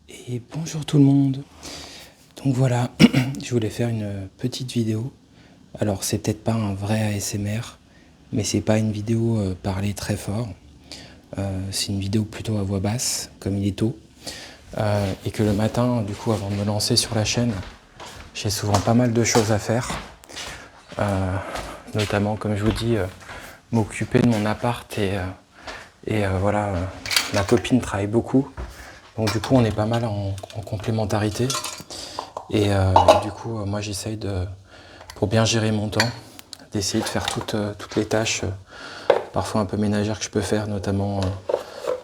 Et bonjour tout le monde. Donc voilà, je voulais faire une petite vidéo. Alors c'est peut-être pas un vrai ASMR, mais c'est pas une vidéo parlée très fort. C'est une vidéo plutôt à voix basse, comme il est tôt. Et que le matin, du coup, avant de me lancer sur la chaîne, j'ai souvent pas mal de choses à faire. Notamment, comme je vous dis, m'occuper de mon appart et voilà, ma copine travaille beaucoup. Donc du coup, on est pas mal en complémentarité. Et du coup, moi, j'essaye pour bien gérer mon temps, d'essayer de faire toutes les tâches, parfois un peu ménagères que je peux faire, notamment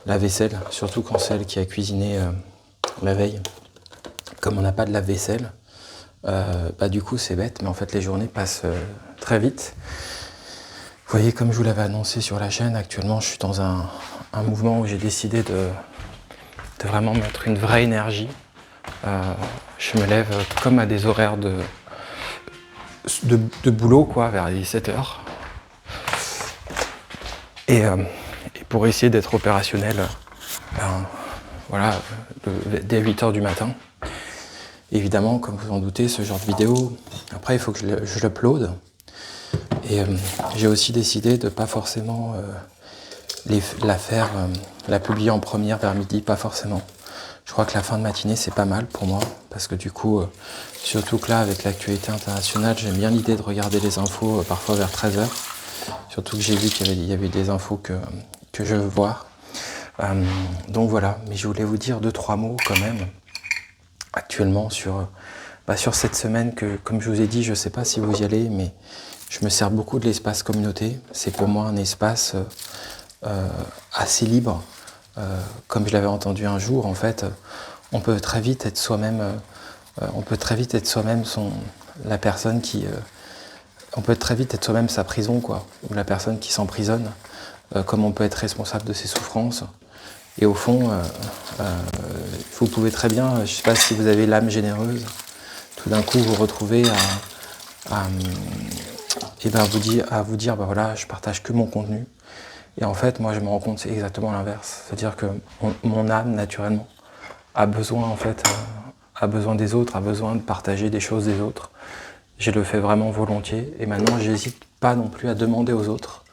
la vaisselle, surtout quand c'est elle qui a cuisiné la veille. Comme on n'a pas de lave-vaisselle, du coup, c'est bête, mais en fait, les journées passent très vite. Vous voyez, comme je vous l'avais annoncé sur la chaîne, actuellement, je suis dans un mouvement où j'ai décidé de vraiment mettre une vraie énergie. Je me lève comme à des horaires de boulot, quoi, vers 17h. Et pour essayer d'être opérationnel, voilà, dès 8h du matin. Évidemment, comme vous en doutez, ce genre de vidéo, après, il faut que je l'upload. Et j'ai aussi décidé de pas forcément la publier en première vers midi, pas forcément. Je crois que la fin de matinée, c'est pas mal pour moi, parce que du coup, surtout que là, avec l'actualité internationale, j'aime bien l'idée de regarder les infos parfois vers 13h. Surtout que j'ai vu qu'il y avait des infos que je veux voir. Donc voilà, mais je voulais vous dire 2-3 mots quand même, actuellement sur cette semaine que, comme je vous ai dit, je ne sais pas si vous y allez, mais je me sers beaucoup de l'espace communauté. C'est pour moi un espace assez libre. Comme je l'avais entendu un jour, en fait, on peut très vite être soi-même. La personne qui. On peut très vite être soi-même sa prison, quoi, ou la personne qui s'emprisonne, comme on peut être responsable de ses souffrances. Et au fond, vous pouvez très bien, je ne sais pas si vous avez l'âme généreuse, tout d'un coup vous retrouvez à vous dire, voilà, je partage que mon contenu. Et en fait, moi je me rends compte, c'est exactement l'inverse. C'est-à-dire que mon âme, naturellement, a besoin des autres, a besoin de partager des choses des autres. Je le fais vraiment volontiers. Et maintenant, j'hésite pas non plus à demander aux autres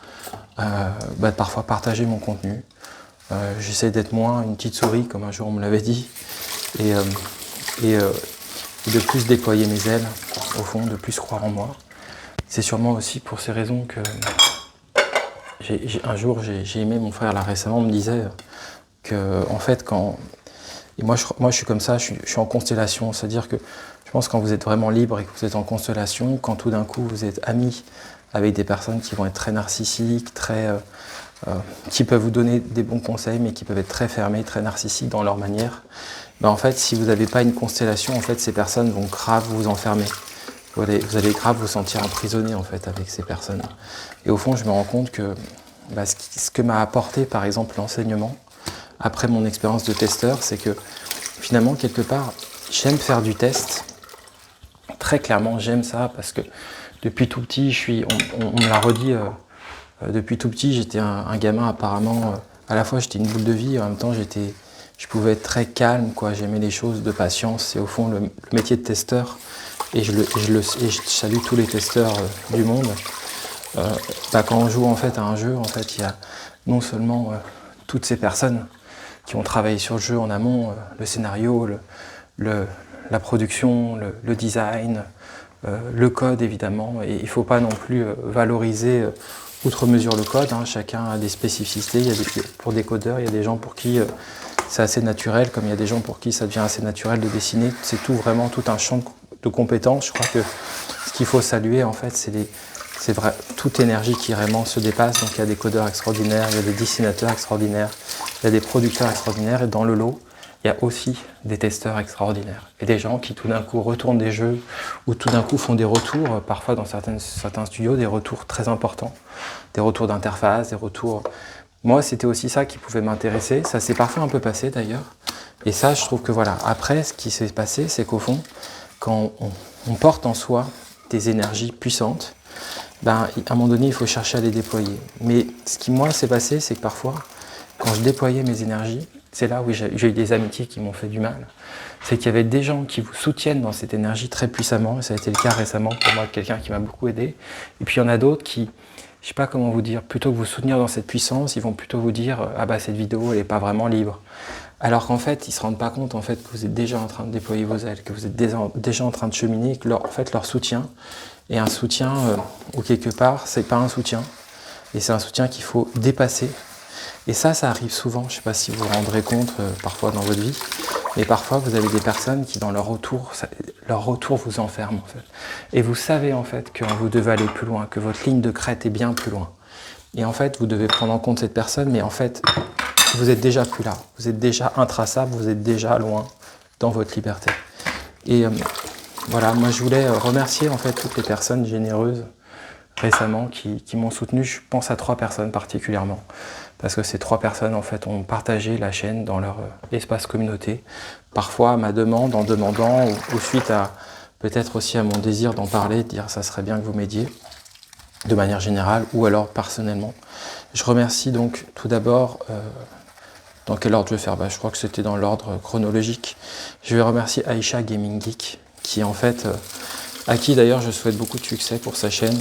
de parfois partager mon contenu. J'essaie d'être moins une petite souris, comme un jour on me l'avait dit, et de plus déployer mes ailes, au fond, de plus croire en moi. C'est sûrement aussi pour ces raisons que un jour j'ai aimé mon frère là récemment, me disait que en fait et moi je suis comme ça, je suis en constellation, c'est-à-dire que je pense que quand vous êtes vraiment libre et que vous êtes en constellation, quand tout d'un coup vous êtes amis avec des personnes qui vont être très narcissiques, qui peuvent vous donner des bons conseils, mais qui peuvent être très fermés, très narcissiques dans leur manière, en fait, si vous n'avez pas une constellation, en fait, ces personnes vont grave vous enfermer. Vous allez grave vous sentir emprisonné, en fait, avec ces personnes. Et au fond, je me rends compte que ce que m'a apporté, par exemple, l'enseignement, après mon expérience de testeur, c'est que finalement, quelque part, j'aime faire du test. Très clairement, j'aime ça parce que depuis tout petit, on me l'a redit, depuis tout petit, j'étais un gamin apparemment, à la fois j'étais une boule de vie, en même temps je pouvais être très calme, quoi. J'aimais les choses de patience, et au fond le métier de testeur, et je salue tous les testeurs du monde. Quand on joue en fait à un jeu, en fait, il y a non seulement toutes ces personnes qui ont travaillé sur le jeu en amont, le scénario, la production, le design, le code évidemment, et il ne faut pas non plus valoriser outre mesure le code, hein. Chacun a des spécificités. Pour des codeurs, il y a des gens pour qui c'est assez naturel, comme il y a des gens pour qui ça devient assez naturel de dessiner. C'est vraiment tout un champ de compétences. Je crois que ce qu'il faut saluer, en fait, c'est vrai, toute énergie qui vraiment se dépasse. Donc il y a des codeurs extraordinaires, il y a des dessinateurs extraordinaires, il y a des producteurs extraordinaires, et dans le lot, il y a aussi des testeurs extraordinaires. Et des gens qui tout d'un coup retournent des jeux, ou tout d'un coup font des retours, parfois dans certains studios, des retours très importants, des retours d'interface, des retours... Moi, c'était aussi ça qui pouvait m'intéresser. Ça s'est parfois un peu passé d'ailleurs. Et ça, je trouve que voilà. Après, ce qui s'est passé, c'est qu'au fond, quand on porte en soi des énergies puissantes, à un moment donné, il faut chercher à les déployer. Mais ce qui, moi, s'est passé, c'est que parfois, quand je déployais mes énergies, c'est là où j'ai eu des amitiés qui m'ont fait du mal. C'est qu'il y avait des gens qui vous soutiennent dans cette énergie très puissamment, et ça a été le cas récemment pour moi de quelqu'un qui m'a beaucoup aidé. Et puis il y en a d'autres qui, je sais pas comment vous dire, plutôt que vous soutenir dans cette puissance, ils vont plutôt vous dire « Ah bah cette vidéo, elle n'est pas vraiment libre ». Alors qu'en fait, ils ne se rendent pas compte en fait, que vous êtes déjà en train de déployer vos ailes, que vous êtes déjà en train de cheminer, que en fait, leur soutien est un soutien où quelque part, c'est pas un soutien, et c'est un soutien qu'il faut dépasser. Et ça arrive souvent, je ne sais pas si vous vous rendrez compte parfois dans votre vie, mais parfois vous avez des personnes qui dans leur retour vous enferment en fait. Et vous savez en fait que vous devez aller plus loin, que votre ligne de crête est bien plus loin. Et en fait, vous devez prendre en compte cette personne, mais en fait, vous êtes déjà plus là. Vous êtes déjà intraçable, vous êtes déjà loin dans votre liberté. Et voilà, moi je voulais remercier en fait toutes les personnes généreuses récemment qui m'ont soutenu. Je pense à 3 personnes particulièrement. Parce que ces 3 personnes en fait ont partagé la chaîne dans leur espace communauté. Parfois à ma demande, en demandant, ou suite à peut-être aussi à mon désir d'en parler, de dire ça serait bien que vous m'aidiez, de manière générale, ou alors personnellement. Je remercie donc tout d'abord, dans quel ordre je vais faire? Je crois que c'était dans l'ordre chronologique. Je vais remercier Aïcha Gaming Geek, qui en fait, à qui d'ailleurs je souhaite beaucoup de succès pour sa chaîne,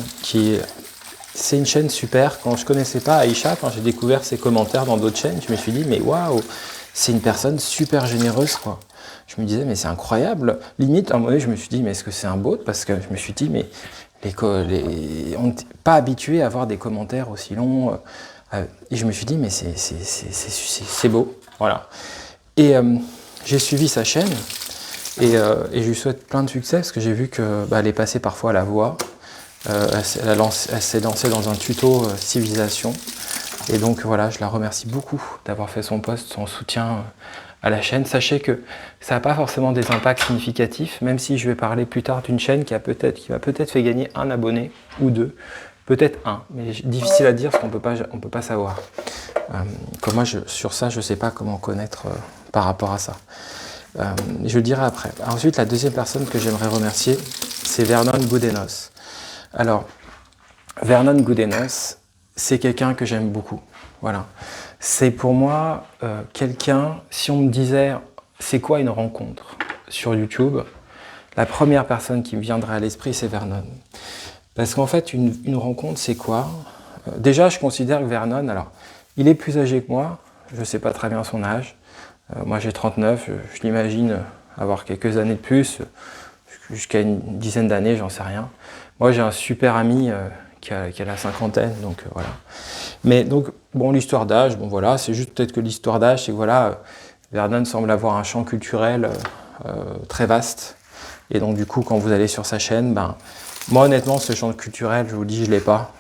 c'est une chaîne super. Quand je ne connaissais pas Aïcha, quand j'ai découvert ses commentaires dans d'autres chaînes, je me suis dit, mais waouh, c'est une personne super généreuse, quoi. Je me disais, mais c'est incroyable. Limite, à un moment donné, je me suis dit, mais est-ce que c'est un bot? Parce que je me suis dit, mais on n'est pas habitué à avoir des commentaires aussi longs. Et je me suis dit, mais c'est beau. Voilà. Et j'ai suivi sa chaîne et je lui souhaite plein de succès parce que j'ai vu qu'elle est passée parfois à la voix. Elle s'est lancée dans un tuto civilisation. Et donc voilà, je la remercie beaucoup d'avoir fait son post, son soutien à la chaîne. Sachez que ça n'a pas forcément des impacts significatifs, même si je vais parler plus tard d'une chaîne qui m'a peut-être fait gagner un abonné ou 2, peut-être 1, mais difficile à dire parce qu'on ne peut pas savoir. Comme moi, sur ça, je ne sais pas comment connaître par rapport à ça. Je le dirai après. Ensuite, la deuxième personne que j'aimerais remercier, c'est Vernon Goudenos. Alors, Vernon Goudenos, c'est quelqu'un que j'aime beaucoup. Voilà. C'est pour moi quelqu'un, si on me disait c'est quoi une rencontre sur YouTube, la première personne qui me viendrait à l'esprit, c'est Vernon. Parce qu'en fait, une rencontre, c'est quoi? Déjà, je considère que Vernon, alors, il est plus âgé que moi, je ne sais pas très bien son âge. Moi, j'ai 39, je l'imagine avoir quelques années de plus, jusqu'à une dizaine d'années, j'en sais rien. Moi, j'ai un super ami qui a la cinquantaine, donc voilà. Mais donc, bon, l'histoire d'âge, bon voilà, c'est juste peut-être que l'histoire d'âge, c'est que voilà, Vernon semble avoir un champ culturel très vaste. Et donc, du coup, quand vous allez sur sa chaîne, moi, honnêtement, ce champ culturel, je vous le dis, je ne l'ai pas.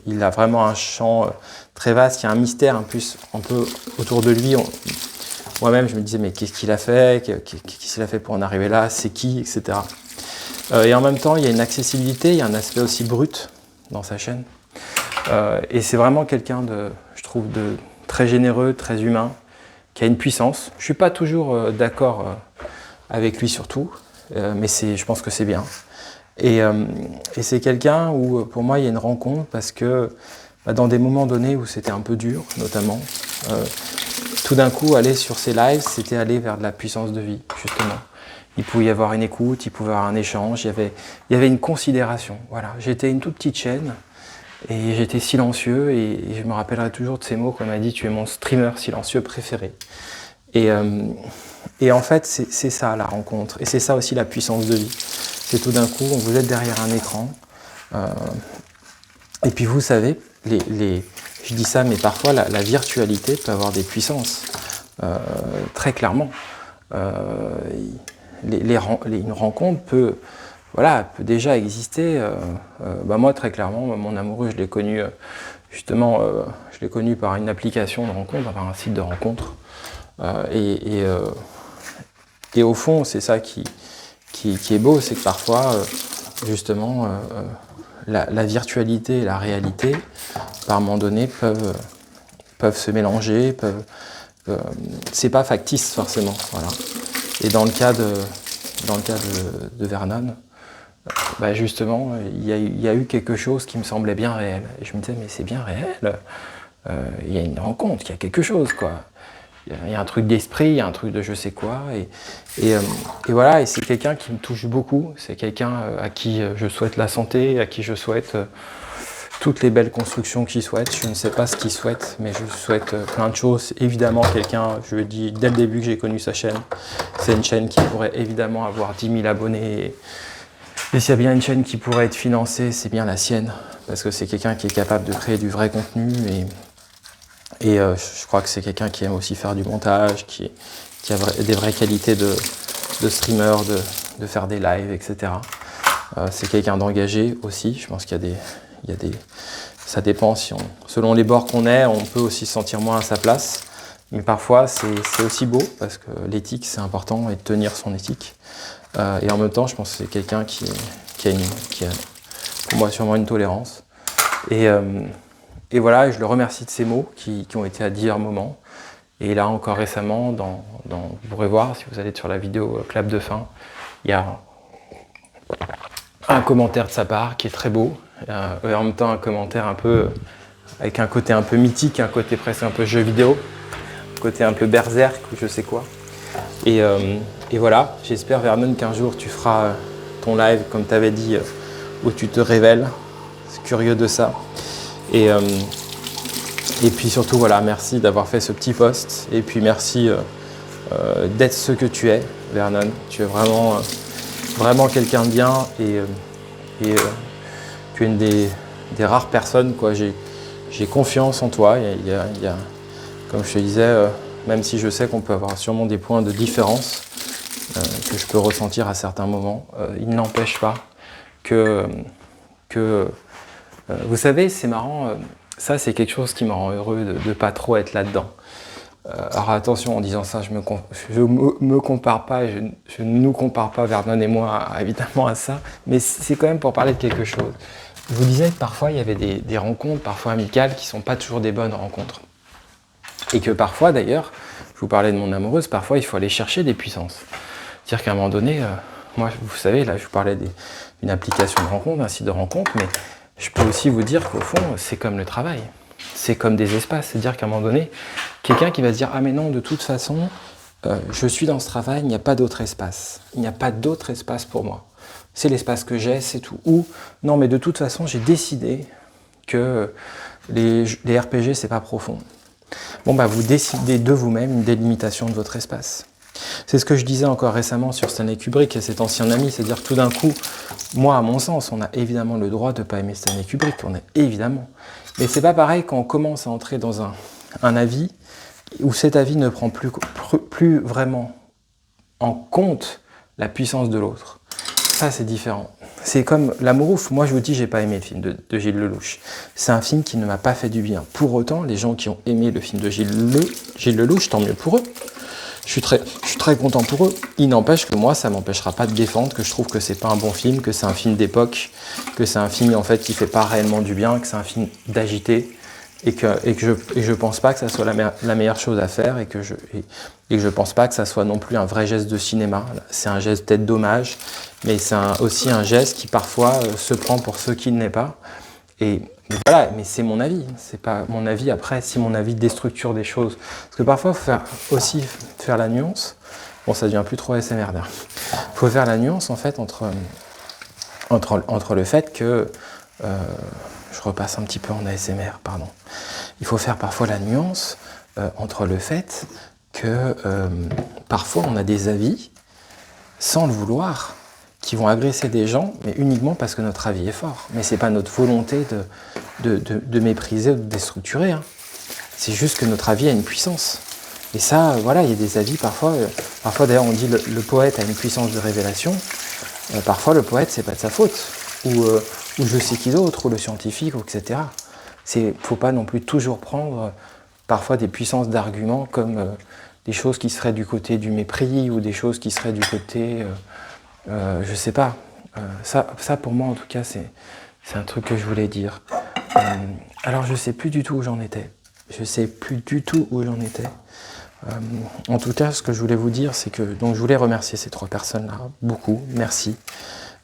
Il a vraiment un champ très vaste, il y a un mystère un peu autour de lui. Moi-même, je me disais, mais qu'est-ce qu'il a fait? Qu'est-ce qu'il a fait pour en arriver là? C'est qui? Etc. Et en même temps, il y a une accessibilité, il y a un aspect aussi brut dans sa chaîne. Et c'est vraiment quelqu'un je trouve, de très généreux, très humain, qui a une puissance. Je ne suis pas toujours d'accord avec lui sur tout, mais je pense que c'est bien. Et c'est quelqu'un où, pour moi, il y a une rencontre parce que dans des moments donnés où c'était un peu dur, notamment, tout d'un coup, aller sur ces lives, c'était aller vers de la puissance de vie, justement. Il pouvait y avoir une écoute, il pouvait y avoir un échange, il y avait une considération. Voilà. J'étais une toute petite chaîne et j'étais silencieux et je me rappellerai toujours de ces mots qu'on m'a dit, tu es mon streamer silencieux préféré. Et en fait, c'est ça la rencontre et c'est ça aussi la puissance de vie. C'est tout d'un coup, vous êtes derrière un écran et puis vous savez, je dis ça, mais parfois la virtualité peut avoir des puissances, très clairement. Une rencontre peut déjà exister. Moi, très clairement, mon amoureux, je l'ai connu justement, je l'ai connu par une application de rencontre, par un site de rencontre. Et au fond, c'est ça qui est beau, c'est que parfois, justement, la virtualité et la réalité, par un moment donné, peuvent se mélanger, c'est pas factice forcément, voilà. Et dans le cas de Vernon, justement, il y a eu quelque chose qui me semblait bien réel. Et je me disais, mais c'est bien réel, il y a une rencontre, il y a quelque chose, quoi. il y a un truc d'esprit, il y a un truc de je sais quoi. Et voilà, et c'est quelqu'un qui me touche beaucoup. C'est quelqu'un à qui je souhaite la santé, à qui je souhaite toutes les belles constructions qu'il souhaite. Je ne sais pas ce qu'il souhaite, mais je souhaite plein de choses. Évidemment, quelqu'un, je le dis dès le début que j'ai connu sa chaîne, c'est une chaîne qui pourrait évidemment avoir 10 000 abonnés. Et s'il y a bien une chaîne qui pourrait être financée, c'est bien la sienne. Parce que c'est quelqu'un qui est capable de créer du vrai contenu. Et je crois que c'est quelqu'un qui aime aussi faire du montage, qui a des vraies qualités de streamer, de faire des lives, etc. C'est quelqu'un d'engagé aussi. Je pense qu'il y a des... Ça dépend, selon les bords qu'on est, on peut aussi se sentir moins à sa place. Mais parfois, c'est aussi beau, parce que l'éthique, c'est important, et de tenir son éthique. Et en même temps, je pense que c'est quelqu'un qui a, pour moi, sûrement une tolérance. Et voilà, je le remercie de ces mots qui ont été à divers moments. Et là, encore récemment, vous pourrez voir, si vous allez sur la vidéo clap de fin, il y a un commentaire de sa part qui est très beau. Et en même temps, un commentaire un peu, avec un côté un peu mythique, un côté presque un peu jeu vidéo, un côté un peu berserk ou je sais quoi. Et voilà, j'espère Vernon qu'un jour tu feras ton live, comme tu avais dit, où tu te révèles. C'est curieux de ça. Et puis surtout, voilà, merci d'avoir fait ce petit post. Et puis merci d'être ce que tu es, Vernon. Tu es vraiment quelqu'un de bien. Et tu es une des rares personnes, quoi. J'ai confiance en toi. Il y a, comme je te disais, même si je sais qu'on peut avoir sûrement des points de différence que je peux ressentir à certains moments, il n'empêche pas que vous savez, c'est marrant, ça c'est quelque chose qui me rend heureux de ne pas trop être là-dedans. Alors attention, en disant ça, je me compare pas, je ne nous compare pas, Vernon et moi, évidemment à ça, mais c'est quand même pour parler de quelque chose. Je vous disais que parfois il y avait des rencontres, parfois amicales, qui ne sont pas toujours des bonnes rencontres. Et que parfois d'ailleurs, je vous parlais de mon amoureuse, parfois il faut aller chercher des puissances. C'est-à-dire qu'à un moment donné, moi vous savez, là je vous parlais d'une application de rencontre, un site de rencontre, mais je peux aussi vous dire qu'au fond, c'est comme le travail. C'est comme des espaces. C'est-à-dire qu'à un moment donné, quelqu'un qui va se dire « Ah mais non, de toute façon, je suis dans ce travail, il n'y a pas d'autre espace. Il n'y a pas d'autre espace pour moi. C'est l'espace que j'ai, c'est tout. » Ou « Non, mais de toute façon, j'ai décidé que les RPG, c'est pas profond. » Bon, bah vous décidez de vous-même une délimitation de votre espace. C'est ce que je disais encore récemment sur Stanley Kubrick et cet ancien ami, c'est-à-dire tout d'un coup, moi à mon sens, on a évidemment le droit de ne pas aimer Stanley Kubrick, on est évidemment. Mais c'est pas pareil quand on commence à entrer dans un avis où cet avis ne prend plus vraiment en compte la puissance de l'autre. Ça c'est différent. C'est comme L'Amour ouf. Moi je vous dis, j'ai pas aimé le film de Gilles Lellouche. C'est un film qui ne m'a pas fait du bien. Pour autant, les gens qui ont aimé le film de Gilles Lellouche, tant mieux pour eux. Je suis très content pour eux. Il n'empêche que moi, ça ne m'empêchera pas de défendre que je trouve que c'est pas un bon film, que c'est un film d'époque, que c'est un film en fait qui fait pas réellement du bien, que c'est un film d'agité, et que je pense pas que ça soit la meilleure chose à faire, et que je pense pas que ça soit non plus un vrai geste de cinéma. C'est un geste peut-être dommage, mais c'est aussi un geste qui parfois se prend pour ce qu'il n'est pas. Et voilà, mais c'est mon avis, c'est pas mon avis. Après, si mon avis déstructure des choses, parce que parfois, il faut aussi faire la nuance. Bon, ça devient plus trop ASMR. Il faut faire la nuance en fait entre le fait que je repasse un petit peu en ASMR, pardon. Il faut faire parfois la nuance entre le fait que parfois on a des avis sans le vouloir, qui vont agresser des gens, mais uniquement parce que notre avis est fort. Mais c'est pas notre volonté de mépriser ou de déstructurer. Hein. C'est juste que notre avis a une puissance. Et ça, voilà, il y a des avis parfois. Parfois d'ailleurs, on dit le poète a une puissance de révélation. Parfois, le poète, c'est pas de sa faute. Ou je sais qui d'autre, ou le scientifique, etc. Faut pas non plus toujours prendre parfois des puissances d'arguments comme des choses qui seraient du côté du mépris, ou des choses qui seraient du côté... je sais pas. Ça pour moi en tout cas c'est un truc que je voulais dire. Alors je sais plus du tout où j'en étais. En tout cas, ce que je voulais vous dire, c'est que donc je voulais remercier ces 3 personnes-là beaucoup. Merci,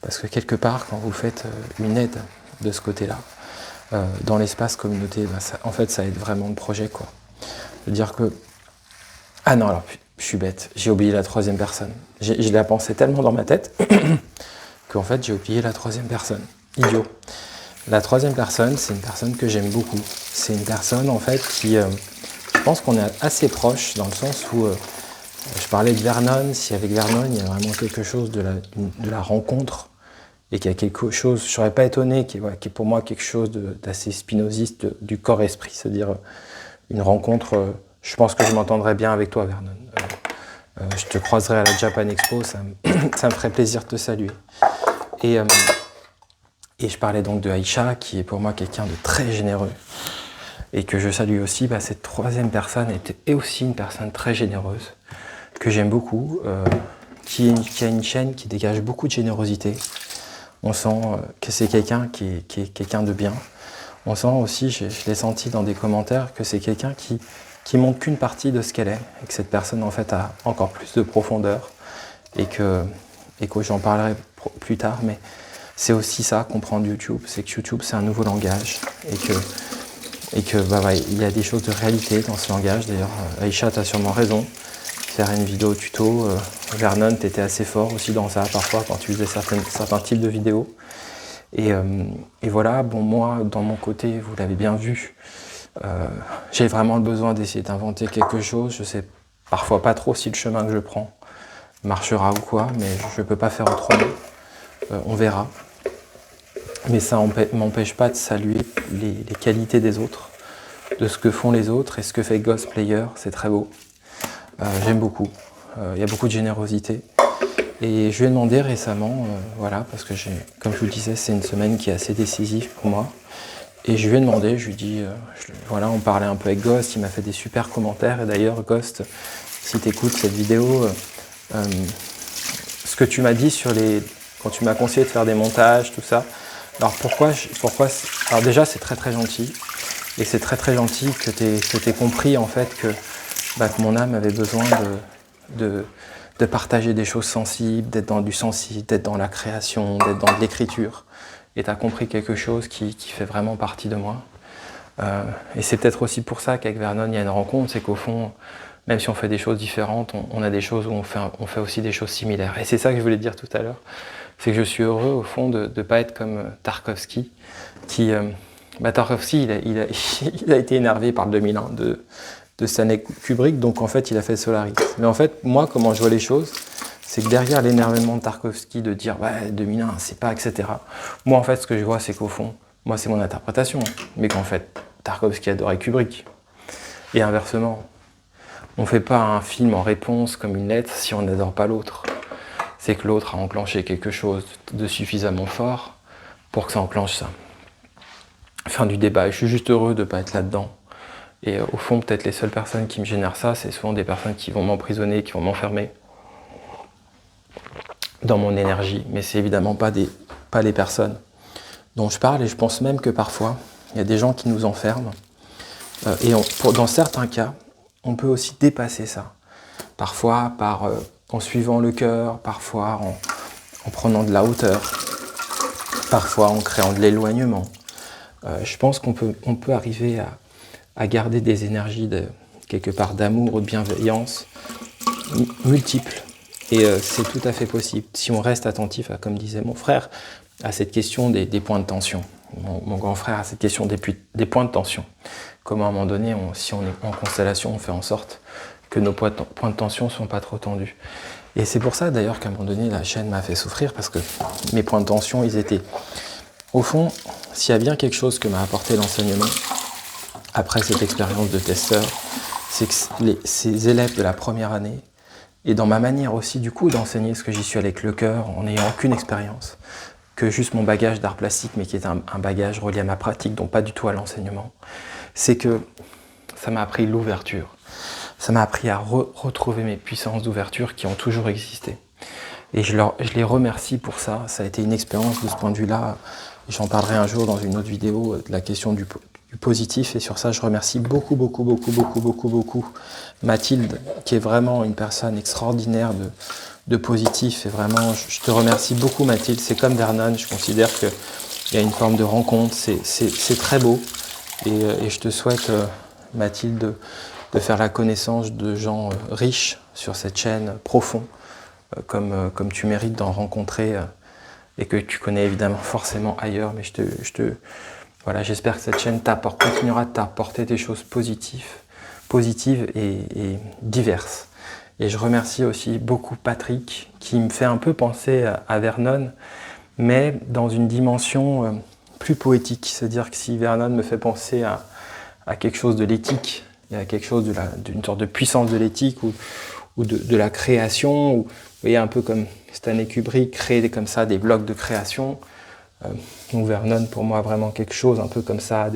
parce que quelque part, quand vous faites une aide de ce côté-là, dans l'espace communauté, en fait, ça aide vraiment le projet, quoi. C'est-à-dire que Ah non, alors, je suis bête, j'ai oublié la troisième personne. Je l'ai pensé tellement dans ma tête qu'en fait, j'ai oublié la troisième personne. Idiot. La troisième personne, c'est une personne que j'aime beaucoup. C'est une personne, en fait, qui... je pense qu'on est assez proche, dans le sens où... je parlais de Vernon, si avec Vernon, il y a vraiment quelque chose de la rencontre, et qu'il y a quelque chose, je ne serais pas étonné, qui est pour moi quelque chose d'assez spinoziste du corps-esprit, c'est-à-dire une rencontre, je pense que je m'entendrai bien avec toi, Vernon. Je te croiserai à la Japan Expo, ça me ferait plaisir de te saluer. Et je parlais donc de Aïcha, qui est pour moi quelqu'un de très généreux, et que je salue aussi. Cette troisième personne est aussi une personne très généreuse, que j'aime beaucoup, qui a une chaîne qui dégage beaucoup de générosité. On sent que c'est quelqu'un qui est quelqu'un de bien. On sent aussi, je l'ai senti dans des commentaires, que c'est quelqu'un qui montre qu'une partie de ce qu'elle est, et que cette personne en fait a encore plus de profondeur, et que j'en parlerai plus tard, mais c'est aussi ça, comprendre YouTube, c'est que YouTube c'est un nouveau langage, et que il y a des choses de réalité dans ce langage. D'ailleurs, Aïcha, tu as sûrement raison. Faire une vidéo tuto. Vernon, tu étais assez fort aussi dans ça parfois quand tu faisais certains types de vidéos. Et voilà, bon, moi, dans mon côté, vous l'avez bien vu, j'ai vraiment le besoin d'essayer d'inventer quelque chose. Je sais parfois pas trop si le chemin que je prends marchera ou quoi, mais je ne peux pas faire autrement. On verra. Mais ça m'empêche pas de saluer les qualités des autres, de ce que font les autres, et ce que fait Ghost Player, c'est très beau. J'aime beaucoup, il y a beaucoup de générosité. Et je lui ai demandé récemment, voilà, parce que comme je vous le disais, c'est une semaine qui est assez décisive pour moi. Et je lui ai demandé, je lui ai dit, voilà, on parlait un peu avec Ghost, il m'a fait des super commentaires. Et d'ailleurs, Ghost, si tu écoutes cette vidéo, ce que tu m'as dit quand tu m'as conseillé de faire des montages, tout ça, alors alors déjà, c'est très très gentil. Et c'est très très gentil que tu aies compris en fait que mon âme avait besoin de partager des choses sensibles, d'être dans du sensible, d'être dans la création, d'être dans de l'écriture. Et tu as compris quelque chose qui fait vraiment partie de moi. Et c'est peut-être aussi pour ça qu'avec Vernon, il y a une rencontre, c'est qu'au fond, même si on fait des choses différentes, on a des choses où on fait aussi des choses similaires. Et c'est ça que je voulais dire tout à l'heure, c'est que je suis heureux au fond de ne pas être comme Tarkovsky, qui... Tarkovsky, il a été énervé par le 2001 de Stanley Kubrick, donc en fait il a fait Solaris. Mais en fait, moi, comment je vois les choses, c'est que derrière l'énervement de Tarkovsky de dire 2001, c'est pas, etc. Moi, en fait, ce que je vois, c'est qu'au fond, moi, c'est mon interprétation, mais qu'en fait, Tarkovsky adorait Kubrick. Et inversement, on fait pas un film en réponse comme une lettre si on n'adore pas l'autre. C'est que l'autre a enclenché quelque chose de suffisamment fort pour que ça enclenche ça. Fin du débat, et je suis juste heureux de ne pas être là-dedans. Et au fond, peut-être les seules personnes qui me génèrent ça, c'est souvent des personnes qui vont m'emprisonner, qui vont m'enfermer dans mon énergie. Mais c'est évidemment pas les personnes dont je parle, et je pense même que parfois, il y a des gens qui nous enferment. Et dans certains cas, on peut aussi dépasser ça. Parfois en suivant le cœur, parfois en prenant de la hauteur, parfois en créant de l'éloignement. Je pense qu'on peut arriver à garder des énergies quelque part d'amour ou de bienveillance multiples. Et c'est tout à fait possible, si on reste attentif, comme disait mon frère, à cette question des points de tension. Mon grand frère a cette question des points de tension. Comment à un moment donné, si on est en constellation, on fait en sorte que nos points de tension ne sont pas trop tendus. Et c'est pour ça d'ailleurs qu'à un moment donné, la chaîne m'a fait souffrir, parce que mes points de tension, ils étaient... Au fond, s'il y a bien quelque chose que m'a apporté l'enseignement, après cette expérience de testeur, c'est que ces élèves de la première année, et dans ma manière aussi du coup d'enseigner ce que j'y suis avec le cœur, en n'ayant aucune expérience, que juste mon bagage d'art plastique, mais qui est un bagage relié à ma pratique, donc pas du tout à l'enseignement, c'est que ça m'a appris l'ouverture. Ça m'a appris à retrouver mes puissances d'ouverture qui ont toujours existé. Et je les remercie pour ça. Ça a été une expérience de ce point de vue-là. J'en parlerai un jour dans une autre vidéo de la question du positif. Et sur ça, je remercie beaucoup Mathilde, qui est vraiment une personne extraordinaire de positif. Et vraiment, je te remercie beaucoup, Mathilde. C'est comme Vernon, je considère qu'il y a une forme de rencontre. C'est très beau. Et je te souhaite, Mathilde, de faire la connaissance de gens riches sur cette chaîne, profonds, comme tu mérites d'en rencontrer et que tu connais évidemment forcément ailleurs. Mais voilà, j'espère que cette chaîne continuera de t'apporter des choses positives et diverses. Et je remercie aussi beaucoup Patrick, qui me fait un peu penser à Vernon, mais dans une dimension plus poétique. C'est-à-dire que si Vernon me fait penser à quelque chose de l'éthique, et à quelque chose d'une sorte de puissance de l'éthique ou de la création, ou vous voyez, un peu comme Stanley Kubrick crée comme ça des blocs de création. Donc Vernon, pour moi, vraiment quelque chose un peu comme ça,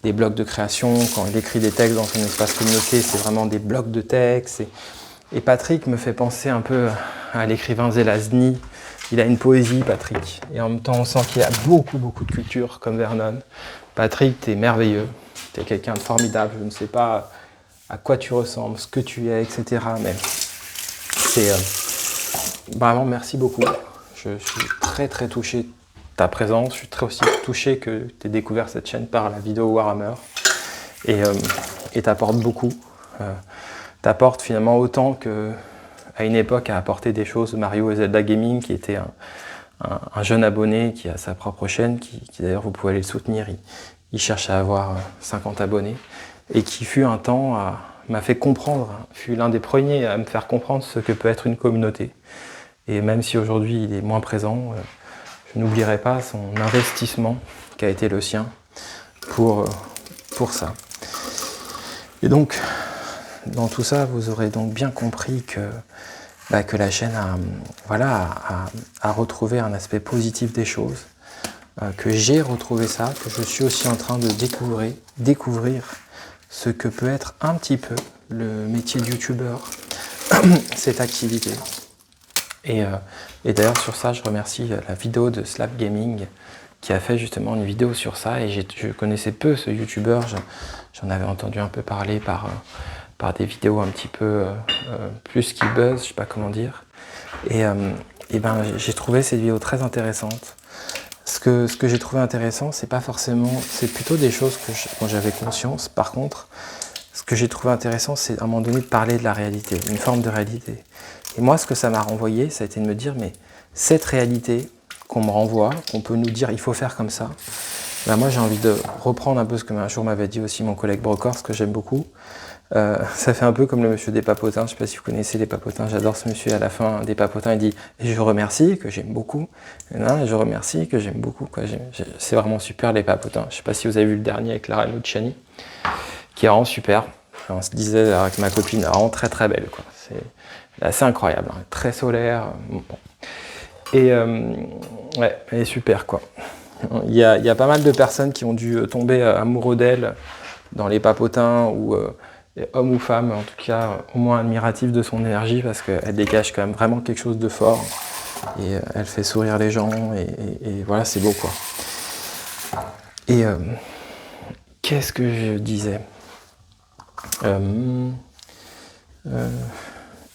des blocs de création. Quand il écrit des textes dans son espace communauté, c'est vraiment des blocs de textes. Et Patrick me fait penser un peu à l'écrivain Zelazny. Il a une poésie, Patrick. Et en même temps, on sent qu'il y a beaucoup de culture, comme Vernon. Patrick, t'es merveilleux. T'es quelqu'un de formidable. Je ne sais pas à quoi tu ressembles, ce que tu es, etc. Mais c'est vraiment, merci beaucoup. Je suis très touché de ta présence. Je suis très aussi touché que tu aies découvert cette chaîne par la vidéo Warhammer. Et t'apportes beaucoup. T'apportes finalement autant qu'à une époque a apporté des choses Mario et Zelda Gaming, qui était un jeune abonné qui a sa propre chaîne, qui d'ailleurs vous pouvez aller le soutenir, il cherche à avoir 50 abonnés, et qui fut un temps, m'a fait comprendre, fut l'un des premiers à me faire comprendre ce que peut être une communauté. Et même si aujourd'hui il est moins présent, je n'oublierai pas son investissement qui a été le sien pour ça. Et donc, dans tout ça, vous aurez donc bien compris que la chaîne a retrouvé un aspect positif des choses, que j'ai retrouvé ça, que je suis aussi en train de découvrir ce que peut être un petit peu le métier de youtubeur, cette activité. Et d'ailleurs sur ça, je remercie la vidéo de Slap Gaming qui a fait justement une vidéo sur ça, et je connaissais peu ce youtubeur, j'en avais entendu un peu parler par des vidéos un petit peu plus qui buzz, je sais pas comment dire. Et j'ai trouvé cette vidéo très intéressante. Ce que j'ai trouvé intéressant, c'est pas forcément, c'est plutôt des choses dont j'avais conscience. Par contre, ce que j'ai trouvé intéressant, c'est à un moment donné de parler de la réalité, une forme de réalité. Et moi, ce que ça m'a renvoyé, ça a été de me dire, mais cette réalité qu'on me renvoie, qu'on peut nous dire, il faut faire comme ça, moi j'ai envie de reprendre un peu ce que un jour m'avait dit aussi mon collègue Brocor, ce que j'aime beaucoup. Ça fait un peu comme le monsieur des Papotins, je ne sais pas si vous connaissez les Papotins, j'adore ce monsieur. À la fin des Papotins, il dit « je remercie », que j'aime beaucoup. Non, je remercie, que j'aime beaucoup. C'est vraiment super les Papotins. Je ne sais pas si vous avez vu le dernier avec Lara Luciani, qui est vraiment super. On se disait avec ma copine, vraiment très belle, quoi. C'est assez incroyable, hein, très solaire. Bon. Et ouais, elle est super, quoi. Il y a pas mal de personnes qui ont dû tomber amoureux d'elle dans les Papotins, ou homme ou femme, en tout cas au moins admiratif de son énergie, parce qu'elle dégage quand même vraiment quelque chose de fort, et elle fait sourire les gens, et voilà, c'est beau, quoi. Et qu'est-ce que je disais?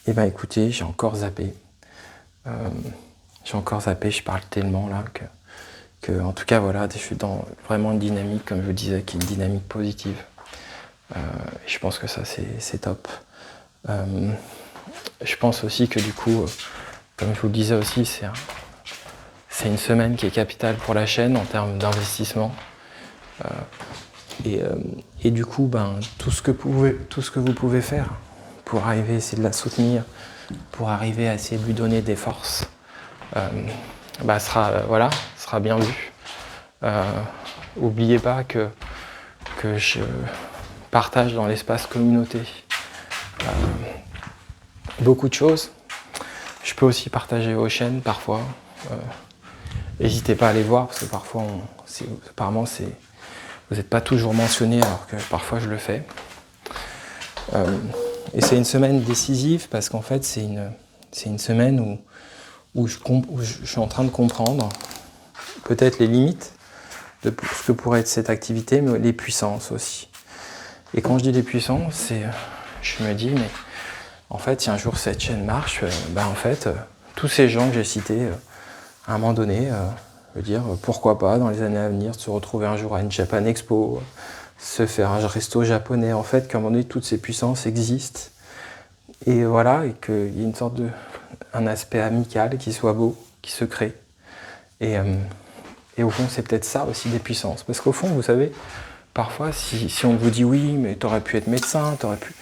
Écoutez, j'ai encore zappé. Je parle tellement là que en tout cas voilà, je suis dans vraiment une dynamique, comme je vous disais, qui est une dynamique positive. Je pense que ça c'est top. Je pense aussi que du coup, comme je vous le disais aussi, c'est une semaine qui est capitale pour la chaîne en termes d'investissement. Et du coup, tout ce que vous pouvez faire pour arriver à essayer de la soutenir, pour arriver à essayer de lui donner des forces, sera bien vu. N'oubliez pas que je partage dans l'espace communauté beaucoup de choses. Je peux aussi partager vos chaînes parfois. N'hésitez pas à les voir, parce que parfois, apparemment, vous n'êtes pas toujours mentionné, alors que parfois je le fais. Et c'est une semaine décisive, parce qu'en fait, c'est une semaine où je suis en train de comprendre peut-être les limites de ce que pourrait être cette activité, mais les puissances aussi. Et quand je dis les puissances, je me dis, mais en fait, si un jour cette chaîne marche, tous ces gens que j'ai cités, à un moment donné, je veux dire, pourquoi pas, dans les années à venir, de se retrouver un jour à une Japan Expo, se faire un resto japonais. En fait, qu'à un moment donné, toutes ces puissances existent. Et voilà, et qu'il y ait une sorte un aspect amical qui soit beau, qui se crée. Et au fond, c'est peut-être ça aussi des puissances. Parce qu'au fond, vous savez, parfois, si on vous dit oui, mais tu aurais pu être médecin, tu aurais pu...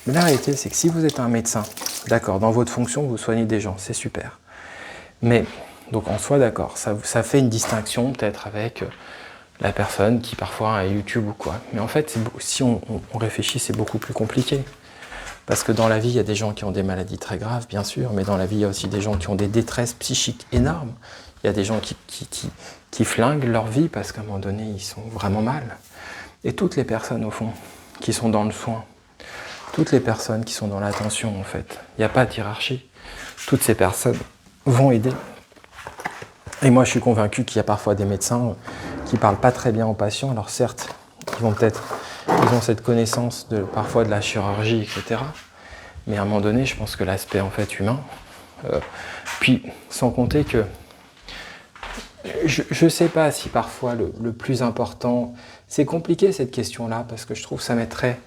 Mais la réalité, c'est que si vous êtes un médecin, d'accord, dans votre fonction, vous soignez des gens, c'est super. Mais, donc en soi, d'accord, ça fait une distinction peut-être avec la personne qui parfois a YouTube ou quoi. Mais en fait, si on réfléchit, c'est beaucoup plus compliqué. Parce que dans la vie, il y a des gens qui ont des maladies très graves, bien sûr, mais dans la vie, il y a aussi des gens qui ont des détresses psychiques énormes. Il y a des gens qui flinguent leur vie parce qu'à un moment donné, ils sont vraiment mal. Et toutes les personnes, au fond, qui sont dans le soin, toutes les personnes qui sont dans l'attention, en fait, il n'y a pas de hiérarchie. Toutes ces personnes vont aider. Et moi, je suis convaincu qu'il y a parfois des médecins qui ne parlent pas très bien aux patients. Alors certes, ils ont cette connaissance parfois de la chirurgie, etc. Mais à un moment donné, je pense que l'aspect en fait humain, puis sans compter que je ne sais pas si parfois le plus important, c'est compliqué cette question-là, parce que je trouve que ça mettrait...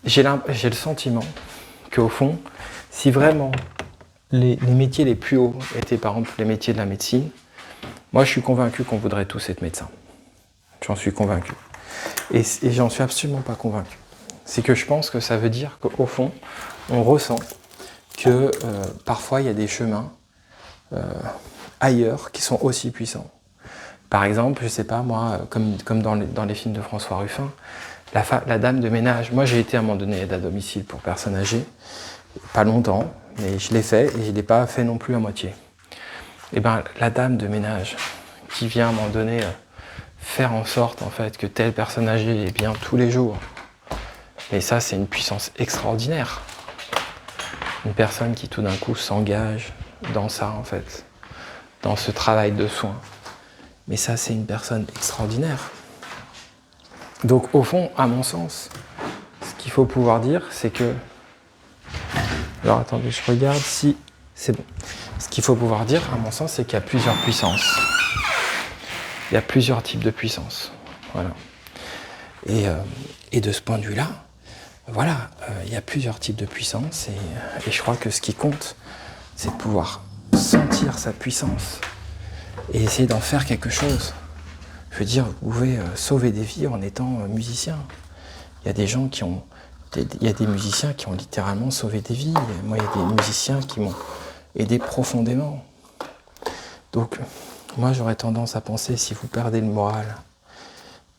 J'ai le sentiment qu'au fond, si vraiment les métiers les plus hauts étaient par exemple les métiers de la médecine, moi je suis convaincu qu'on voudrait tous être médecins. J'en suis convaincu. Et j'en suis absolument pas convaincu. C'est que je pense que ça veut dire qu'au fond, on ressent que parfois il y a des chemins ailleurs qui sont aussi puissants. Par exemple, je sais pas moi, comme dans les films de François Ruffin, la dame de ménage. Moi j'ai été à un moment donné aide à domicile pour personnes âgées, pas longtemps, mais je l'ai fait et je ne l'ai pas fait non plus à moitié. Et bien la dame de ménage qui vient à un moment donné faire en sorte en fait que telle personne âgée est bien tous les jours. Et ça, c'est une puissance extraordinaire. Une personne qui tout d'un coup s'engage dans ça en fait, dans ce travail de soin. Mais ça, c'est une personne extraordinaire. Donc au fond, à mon sens, ce qu'il faut pouvoir dire, c'est que... Alors attendez, je regarde si c'est bon. Ce qu'il faut pouvoir dire, à mon sens, c'est qu'il y a plusieurs puissances. Il y a plusieurs types de puissance. Voilà. Et de ce point de vue-là, voilà, il y a plusieurs types de puissance et je crois que ce qui compte, c'est de pouvoir sentir sa puissance et essayer d'en faire quelque chose. Je veux dire, vous pouvez sauver des vies en étant musicien. Il y a des gens il y a des musiciens qui ont littéralement sauvé des vies. Moi, il y a des musiciens qui m'ont aidé profondément. Donc, moi, j'aurais tendance à penser, si vous perdez le moral,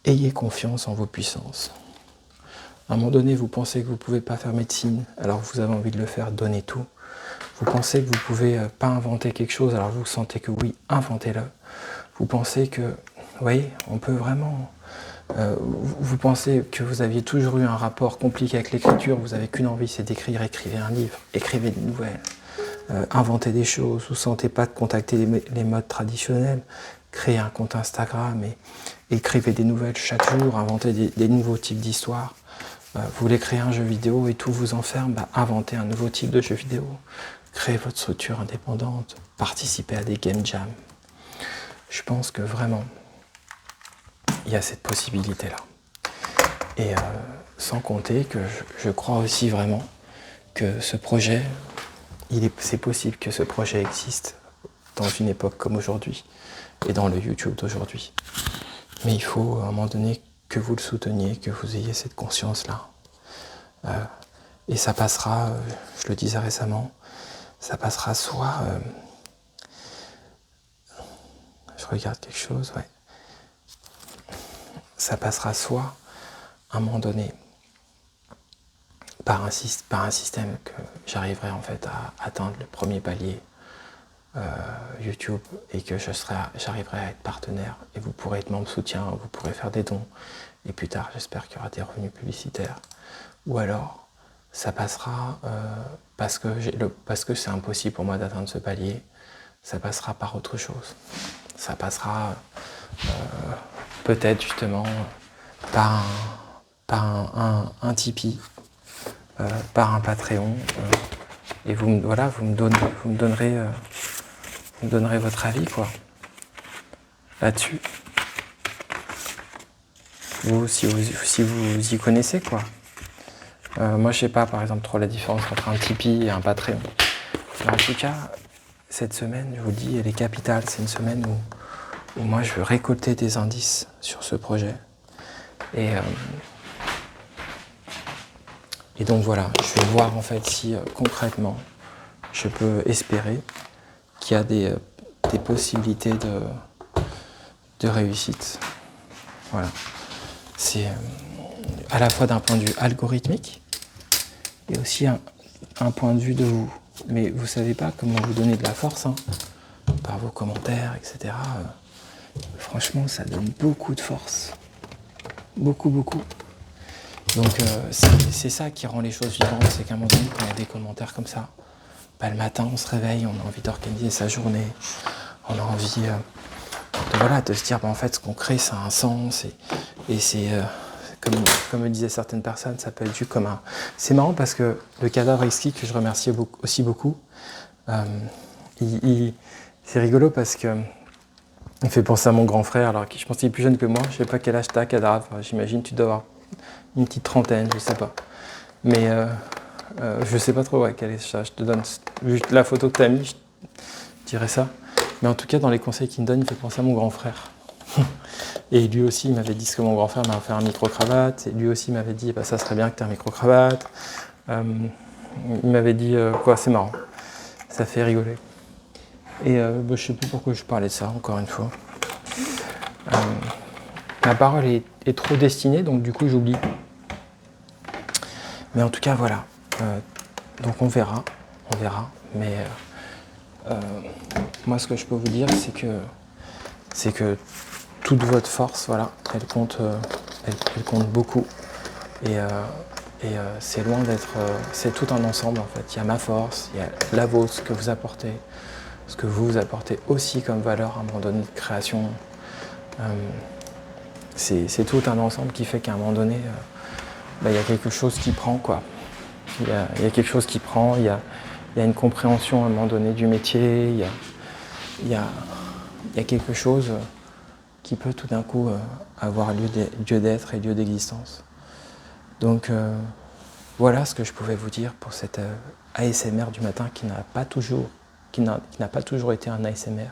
ayez confiance en vos puissances. À un moment donné, vous pensez que vous ne pouvez pas faire médecine, alors vous avez envie de le faire, donnez tout. Vous pensez que vous ne pouvez pas inventer quelque chose, alors vous sentez que oui, inventez-le. Vous pensez que, vous voyez, on peut vraiment... vous pensez que vous aviez toujours eu un rapport compliqué avec l'écriture, vous n'avez qu'une envie, c'est d'écrire, écrivez un livre, écrivez des nouvelles. Inventer des choses, vous ne sentez pas de contacter les modes traditionnels, créez un compte Instagram et écrivez des nouvelles chaque jour, inventez des nouveaux types d'histoires. Vous voulez créer un jeu vidéo et tout vous enferme, inventez un nouveau type de jeu vidéo, créez votre structure indépendante, participez à des game jams. Je pense que vraiment, il y a cette possibilité-là. Et sans compter que je crois aussi vraiment que ce projet, c'est possible que ce projet existe dans une époque comme aujourd'hui et dans le YouTube d'aujourd'hui. Mais il faut à un moment donné que vous le souteniez, que vous ayez cette conscience-là. Et ça passera, je le disais récemment, ça passera soit... je regarde quelque chose, ouais. Ça passera soit, à un moment donné, par un système que j'arriverai en fait à atteindre le premier palier YouTube et que j'arriverai à être partenaire et vous pourrez être membre soutien, vous pourrez faire des dons et plus tard j'espère qu'il y aura des revenus publicitaires. Ou alors ça passera parce que c'est impossible pour moi d'atteindre ce palier, ça passera par autre chose. Ça passera peut-être justement par un Tipeee, par un Patreon, et vous me donnerez votre avis quoi, là-dessus. si vous y connaissez, quoi. Moi, je sais pas, par exemple, trop la différence entre un Tipeee et un Patreon. Mais en tout cas, cette semaine, je vous le dis, elle est capitale. C'est une semaine où moi, je veux récolter des indices sur ce projet. Et donc voilà, je vais voir en fait si concrètement, je peux espérer qu'il y a des possibilités de réussite. Voilà. C'est à la fois d'un point de vue algorithmique et aussi un point de vue de vous. Mais vous savez pas comment vous donner de la force, hein, par vos commentaires, etc. Franchement, ça donne beaucoup de force. Beaucoup, beaucoup. Donc c'est ça qui rend les choses vivantes, c'est qu'à un moment donné, quand il y a des commentaires comme ça, bah, le matin on se réveille, on a envie d'organiser sa journée, on a envie de se dire bah, en fait ce qu'on crée ça a un sens et c'est comme me disaient certaines personnes, ça peut être vu comme un... C'est marrant parce que le cadavre exquis que je remercie aussi beaucoup, c'est rigolo parce que il fait penser à mon grand frère, alors je pense qu'il est plus jeune que moi, je sais pas quel âge t'as, cadavre, j'imagine tu dois avoir une petite trentaine, je sais pas. Mais je sais pas trop quel est ça. Je te donne juste la photo que tu as mis, je dirais ça. Mais en tout cas, dans les conseils qu'il me donne, il fait penser à mon grand frère. Et lui aussi, il m'avait dit que mon grand frère m'a offert un micro-cravate. Et lui aussi, il m'avait dit, bah, ça serait bien que tu aies un micro-cravate. Il m'avait dit, c'est marrant. Ça fait rigoler. Et je sais plus pourquoi je parlais de ça, encore une fois. Ma parole est trop destinée, donc du coup, j'oublie. Mais en tout cas, voilà. Donc on verra. Mais moi, ce que je peux vous dire, c'est que toute votre force, voilà, elle compte beaucoup. Et c'est loin d'être... c'est tout un ensemble, en fait. Il y a ma force, il y a la vôtre, ce que vous apportez, ce que vous apportez aussi comme valeur à un moment donné de création. C'est tout un ensemble qui fait qu'à un moment donné, il y a quelque chose qui prend, quoi. Il y a quelque chose qui prend, il y a une compréhension à un moment donné du métier, il y a quelque chose qui peut tout d'un coup avoir lieu d'être et lieu d'existence. Donc voilà ce que je pouvais vous dire pour cette ASMR du matin qui n'a pas toujours été un ASMR.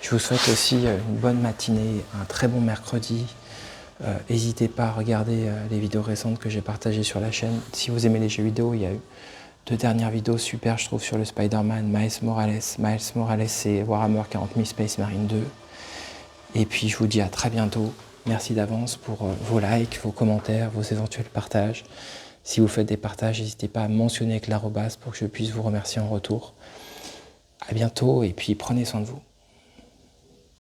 Je vous souhaite aussi une bonne matinée, un très bon mercredi. N'hésitez pas à regarder les vidéos récentes que j'ai partagées sur la chaîne. Si vous aimez les jeux vidéo, il y a eu 2 dernières vidéos super, je trouve, sur le Spider-Man, Miles Morales. Miles Morales, c'est Warhammer 40 000 Space Marine 2. Et puis, je vous dis à très bientôt. Merci d'avance pour vos likes, vos commentaires, vos éventuels partages. Si vous faites des partages, n'hésitez pas à mentionner avec l'arrobase pour que je puisse vous remercier en retour. À bientôt et puis prenez soin de vous.